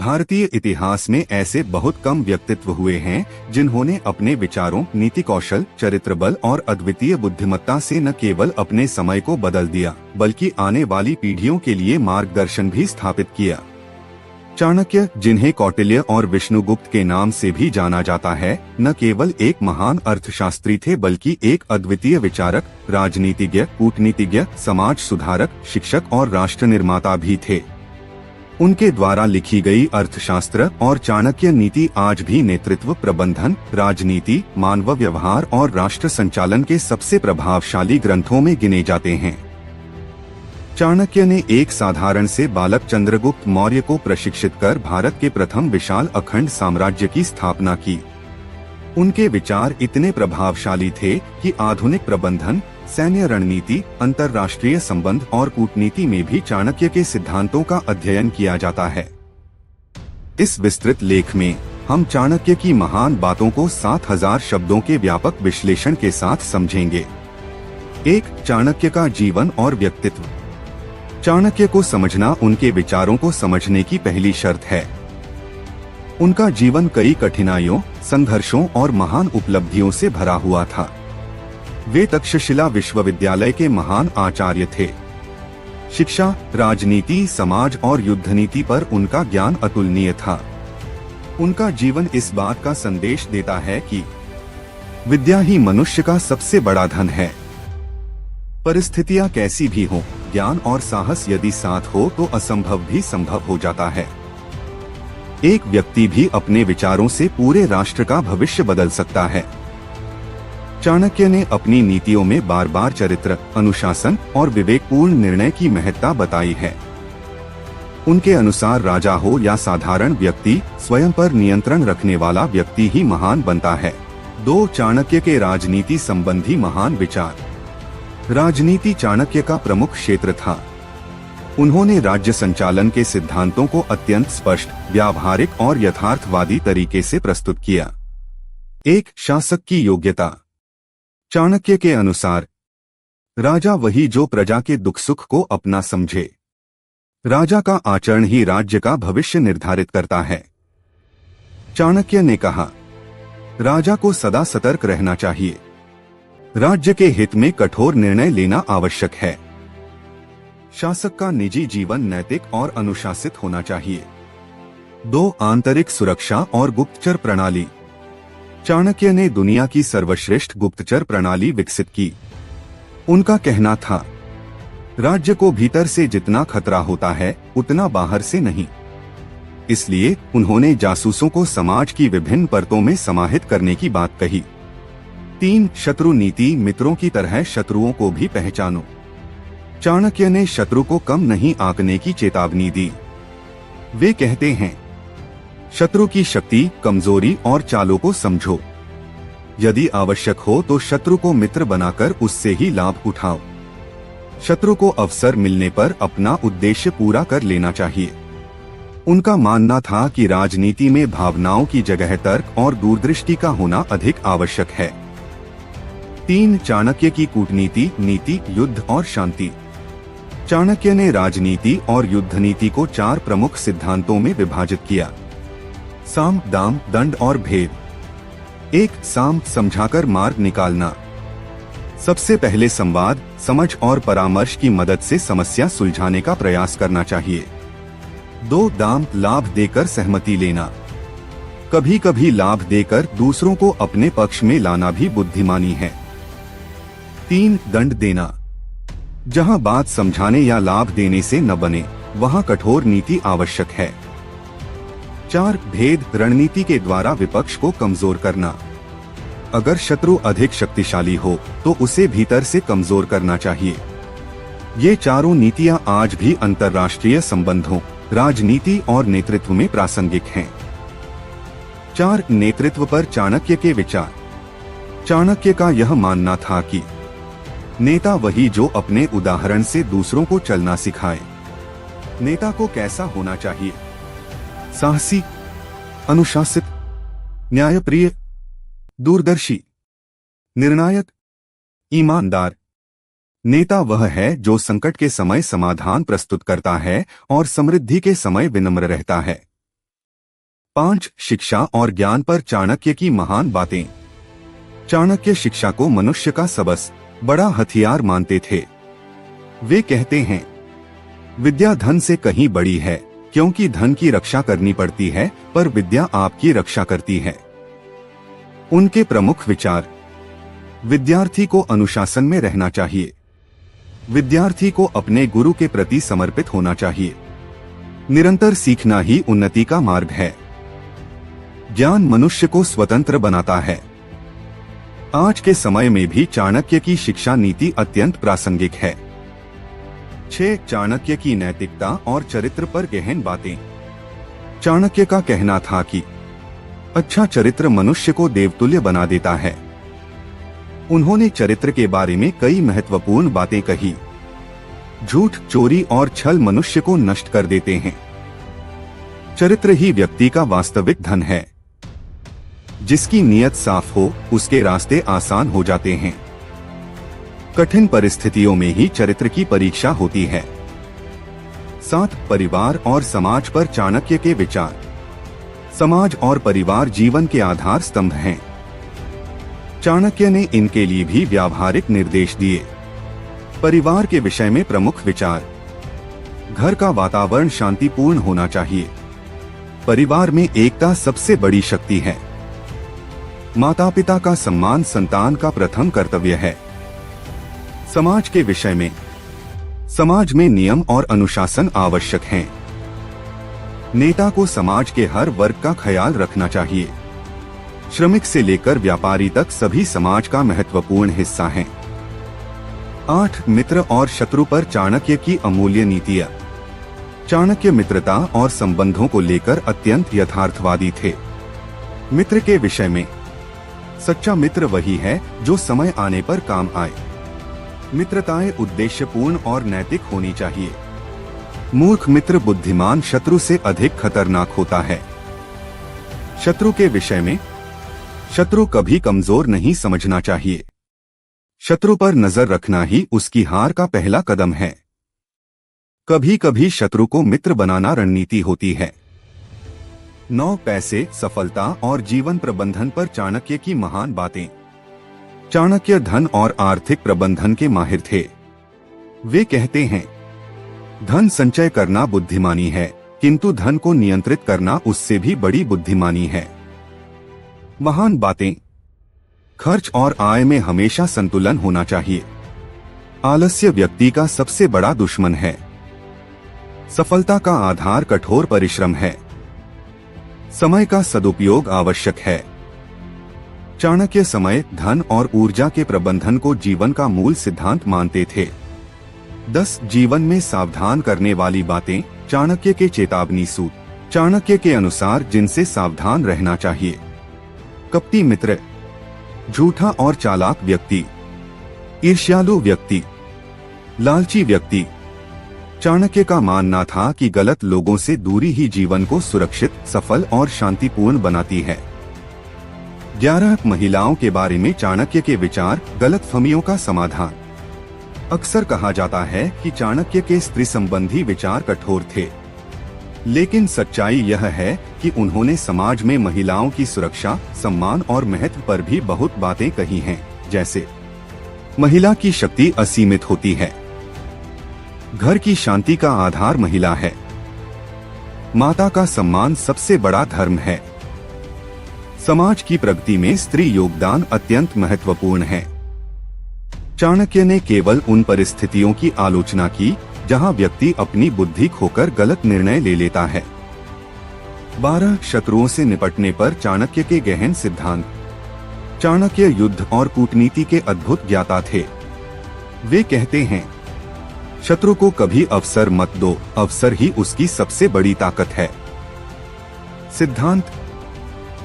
भारतीय इतिहास में ऐसे बहुत कम व्यक्तित्व हुए हैं जिन्होंने अपने विचारों, नीति कौशल, चरित्र बल और अद्वितीय बुद्धिमत्ता से न केवल अपने समय को बदल दिया बल्कि आने वाली पीढ़ियों के लिए मार्गदर्शन भी स्थापित किया। चाणक्य, जिन्हें कौटिल्य और विष्णुगुप्त के नाम से भी जाना जाता है, न केवल एक महान अर्थशास्त्री थे बल्कि एक अद्वितीय विचारक, राजनीतिज्ञ, कूटनीतिज्ञ, समाज सुधारक, शिक्षक और राष्ट्र निर्माता भी थे। उनके द्वारा लिखी गई अर्थशास्त्र और चाणक्य नीति आज भी नेतृत्व, प्रबंधन, राजनीति, मानव व्यवहार और राष्ट्र संचालन के सबसे प्रभावशाली ग्रंथों में गिने जाते हैं। चाणक्य ने एक साधारण से बालक चंद्रगुप्त मौर्य को प्रशिक्षित कर भारत के प्रथम विशाल अखंड साम्राज्य की स्थापना की। उनके विचार इतने प्रभावशाली थे कि आधुनिक प्रबंधन, सैन्य रणनीति, अंतर्राष्ट्रीय संबंध और कूटनीति में भी चाणक्य के सिद्धांतों का अध्ययन किया जाता है। इस विस्तृत लेख में हम चाणक्य की महान बातों को 7000 शब्दों के व्यापक विश्लेषण के साथ समझेंगे। 1. चाणक्य का जीवन और व्यक्तित्व। चाणक्य को समझना उनके विचारों को समझने की पहली शर्त है। उनका जीवन कई कठिनाइयों, संघर्षों और महान उपलब्धियों से भरा हुआ था। वे तक्षशिला विश्वविद्यालय के महान आचार्य थे। शिक्षा, राजनीति, समाज और युद्ध नीति पर उनका ज्ञान अतुलनीय था। उनका जीवन इस बात का संदेश देता है कि विद्या ही मनुष्य का सबसे बड़ा धन है। परिस्थितियां कैसी भी हों, ज्ञान और साहस यदि साथ हो तो असंभव भी संभव हो जाता है। एक व्यक्ति भी अपने विचारों से पूरे राष्ट्र का भविष्य बदल सकता है। चाणक्य ने अपनी नीतियों में बार बार चरित्र, अनुशासन और विवेकपूर्ण निर्णय की महत्ता बताई है। उनके अनुसार राजा हो या साधारण व्यक्ति, स्वयं पर नियंत्रण रखने वाला व्यक्ति ही महान बनता है। 2. चाणक्य के राजनीति संबंधी महान विचार। राजनीति चाणक्य का प्रमुख क्षेत्र था। उन्होंने राज्य संचालन के सिद्धांतों को अत्यंत स्पष्ट, व्यावहारिक और यथार्थवादी तरीके से प्रस्तुत किया। 1. शासक की योग्यता। चाणक्य के अनुसार राजा वही जो प्रजा के दुख सुख को अपना समझे। राजा का आचरण ही राज्य का भविष्य निर्धारित करता है। चाणक्य ने कहा, राजा को सदा सतर्क रहना चाहिए। राज्य के हित में कठोर निर्णय लेना आवश्यक है। शासक का निजी जीवन नैतिक और अनुशासित होना चाहिए। 2. आंतरिक सुरक्षा और गुप्तचर प्रणाली। चाणक्य ने दुनिया की सर्वश्रेष्ठ गुप्तचर प्रणाली विकसित की। उनका कहना था, राज्य को भीतर से जितना खतरा होता है उतना बाहर से नहीं। इसलिए उन्होंने जासूसों को समाज की विभिन्न परतों में समाहित करने की बात कही। 3. शत्रु नीति। मित्रों की तरह शत्रुओं को भी पहचानो। चाणक्य ने शत्रु को कम नहीं आंकने की चेतावनी दी। वे कहते हैं, शत्रु की शक्ति, कमजोरी और चालों को समझो। यदि आवश्यक हो तो शत्रु को मित्र बनाकर उससे ही लाभ उठाओ। शत्रु को अवसर मिलने पर अपना उद्देश्य पूरा कर लेना चाहिए। उनका मानना था कि राजनीति में भावनाओं की जगह तर्क और दूरदृष्टि का होना अधिक आवश्यक है। 3. चाणक्य की कूटनीति, नीति, युद्ध और शांति। चाणक्य ने राजनीति और युद्ध नीति को 4 प्रमुख सिद्धांतों में विभाजित किया। साम, दाम, दंड और भेद। 1. साम, समझाकर मार्ग निकालना। सबसे पहले संवाद, समझ और परामर्श की मदद से समस्या सुलझाने का प्रयास करना चाहिए। 2. दाम, लाभ देकर सहमति लेना। कभी कभी लाभ देकर दूसरों को अपने पक्ष में लाना भी बुद्धिमानी है। 3. दंड देना। जहां बात समझाने या लाभ देने से न बने वहां कठोर नीति आवश्यक है। 4. भेद, रणनीति के द्वारा विपक्ष को कमजोर करना। अगर शत्रु अधिक शक्तिशाली हो तो उसे भीतर से कमजोर करना चाहिए। ये चारों नीतियां आज भी अंतर्राष्ट्रीय संबंधों, राजनीति और नेतृत्व में प्रासंगिक हैं। 4. नेतृत्व पर चाणक्य के विचार। चाणक्य का यह मानना था कि नेता वही जो अपने उदाहरण से दूसरों को चलना सिखाए। नेता को कैसा होना चाहिए? साहसी, अनुशासित, न्यायप्रिय, दूरदर्शी, निर्णायक, ईमानदार। नेता वह है जो संकट के समय समाधान प्रस्तुत करता है और समृद्धि के समय विनम्र रहता है। 5. शिक्षा और ज्ञान पर चाणक्य की महान बातें। चाणक्य शिक्षा को मनुष्य का सबसे बड़ा हथियार मानते थे। वे कहते हैं, विद्या धन से कहीं बड़ी है, क्योंकि धन की रक्षा करनी पड़ती है पर विद्या आपकी रक्षा करती है। उनके प्रमुख विचार। विद्यार्थी को अनुशासन में रहना चाहिए। विद्यार्थी को अपने गुरु के प्रति समर्पित होना चाहिए। निरंतर सीखना ही उन्नति का मार्ग है। ज्ञान मनुष्य को स्वतंत्र बनाता है। आज के समय में भी चाणक्य की शिक्षा नीति अत्यंत प्रासंगिक है। 6. चाणक्य की नैतिकता और चरित्र पर गहन बातें। चाणक्य का कहना था कि अच्छा चरित्र मनुष्य को देवतुल्य बना देता है। उन्होंने चरित्र के बारे में कई महत्वपूर्ण बातें कही। झूठ, चोरी और छल मनुष्य को नष्ट कर देते हैं। चरित्र ही व्यक्ति का वास्तविक धन है। जिसकी नीयत साफ हो, उसके रास्ते आसान हो जाते हैं। कठिन परिस्थितियों में ही चरित्र की परीक्षा होती है। 7. परिवार और समाज पर चाणक्य के विचार। समाज और परिवार जीवन के आधार स्तंभ हैं। चाणक्य ने इनके लिए भी व्यावहारिक निर्देश दिए। परिवार के विषय में प्रमुख विचार। घर का वातावरण शांतिपूर्ण होना चाहिए। परिवार में एकता सबसे बड़ी शक्ति है। माता पिता का सम्मान संतान का प्रथम कर्तव्य है। समाज के विषय में। समाज में नियम और अनुशासन आवश्यक हैं। नेता को समाज के हर वर्ग का ख्याल रखना चाहिए। श्रमिक से लेकर व्यापारी तक सभी समाज का महत्वपूर्ण हिस्सा हैं। 8. मित्र और शत्रु पर चाणक्य की अमूल्य नीतियां। चाणक्य मित्रता और संबंधों को लेकर अत्यंत यथार्थवादी थे। मित्र के विषय में। सच्चा मित्र वही है जो समय आने पर काम आए। मित्रताएं उद्देश्यपूर्ण और नैतिक होनी चाहिए। मूर्ख मित्र बुद्धिमान शत्रु से अधिक खतरनाक होता है। शत्रु के विषय में। शत्रु कभी कमजोर नहीं समझना चाहिए। शत्रु पर नजर रखना ही उसकी हार का पहला कदम है। कभी कभी शत्रु को मित्र बनाना रणनीति होती है। 9. पैसे, सफलता और जीवन प्रबंधन पर चाणक्य की महान बातें। चाणक्य धन और आर्थिक प्रबंधन के माहिर थे। वे कहते हैं, धन संचय करना बुद्धिमानी है, किंतु धन को नियंत्रित करना उससे भी बड़ी बुद्धिमानी है। महान बातें। खर्च और आय में हमेशा संतुलन होना चाहिए। आलस्य व्यक्ति का सबसे बड़ा दुश्मन है। सफलता का आधार कठोर परिश्रम है। समय का सदुपयोग आवश्यक है। चाणक्य समय, धन और ऊर्जा के प्रबंधन को जीवन का मूल सिद्धांत मानते थे। 10. जीवन में सावधान करने वाली बातें। चाणक्य के चेतावनी सूत्र। चाणक्य के अनुसार जिनसे सावधान रहना चाहिए। कपटी मित्र, झूठा और चालाक व्यक्ति, ईर्ष्यालु व्यक्ति, लालची व्यक्ति। चाणक्य का मानना था कि गलत लोगों से दूरी ही जीवन को सुरक्षित, सफल और शांतिपूर्ण बनाती है। 11. महिलाओं के बारे में चाणक्य के विचार। गलतफहमियों का समाधान। अक्सर कहा जाता है कि चाणक्य के स्त्री संबंधी विचार कठोर थे, लेकिन सच्चाई यह है कि उन्होंने समाज में महिलाओं की सुरक्षा, सम्मान और महत्व पर भी बहुत बातें कही हैं, जैसे महिला की शक्ति असीमित होती है। घर की शांति का आधार महिला है। माता का सम्मान सबसे बड़ा धर्म है। समाज की प्रगति में स्त्री योगदान अत्यंत महत्वपूर्ण है। चाणक्य ने केवल उन परिस्थितियों की आलोचना की जहां व्यक्ति अपनी बुद्धि खोकर गलत निर्णय ले लेता है। 12. शत्रुओं से निपटने पर चाणक्य के गहन सिद्धांत। चाणक्य युद्ध और कूटनीति के अद्भुत ज्ञाता थे। वे कहते हैं, शत्रु को कभी अवसर मत दो, अवसर ही उसकी सबसे बड़ी ताकत है। सिद्धांत।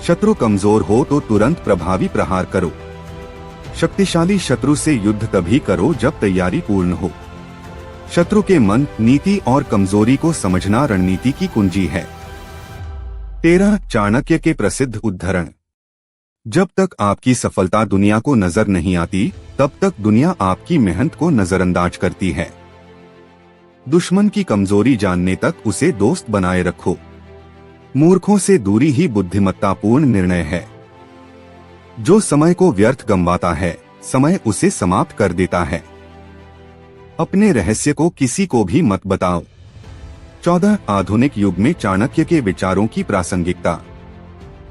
शत्रु कमजोर हो तो तुरंत प्रभावी प्रहार करो। शक्तिशाली शत्रु से युद्ध तभी करो जब तैयारी पूर्ण हो। शत्रु के मन, नीति और कमजोरी को समझना रणनीति की कुंजी है। 13. चाणक्य के प्रसिद्ध उद्धरण। जब तक आपकी सफलता दुनिया को नजर नहीं आती, तब तक दुनिया आपकी मेहनत को नजरअंदाज करती है। दुश्मन की कमजोरी जानने तक उसे दोस्त बनाए रखो। मूर्खों से दूरी ही बुद्धिमत्तापूर्ण निर्णय है। जो समय को व्यर्थ गंवाता है, समय उसे समाप्त कर देता है। अपने रहस्य को किसी को भी मत बताओ। 14 आधुनिक युग में चाणक्य के विचारों की प्रासंगिकता।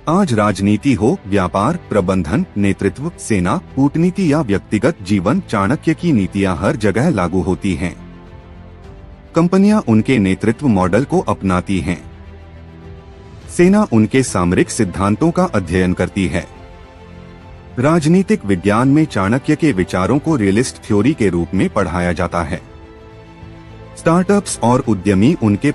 आज राजनीति हो, व्यापार, प्रबंधन, नेतृत्व, सेना, कूटनीति या व्यक्तिगत जीवन, चाणक्य की नीतियां हर जगह लागू होती हैं। कंपनियां उनके नेतृत्व मॉडल को अपनाती हैं। सेना उनके सामरिक सिद्धांतों का अध्ययन करती है। राजनीतिक विज्ञान में चाणक्य के विचारों को रियलिस्ट थ्योरी के रूप में पढ़ाया जाता है। स्टार्टअप्स और उद्यमी उनके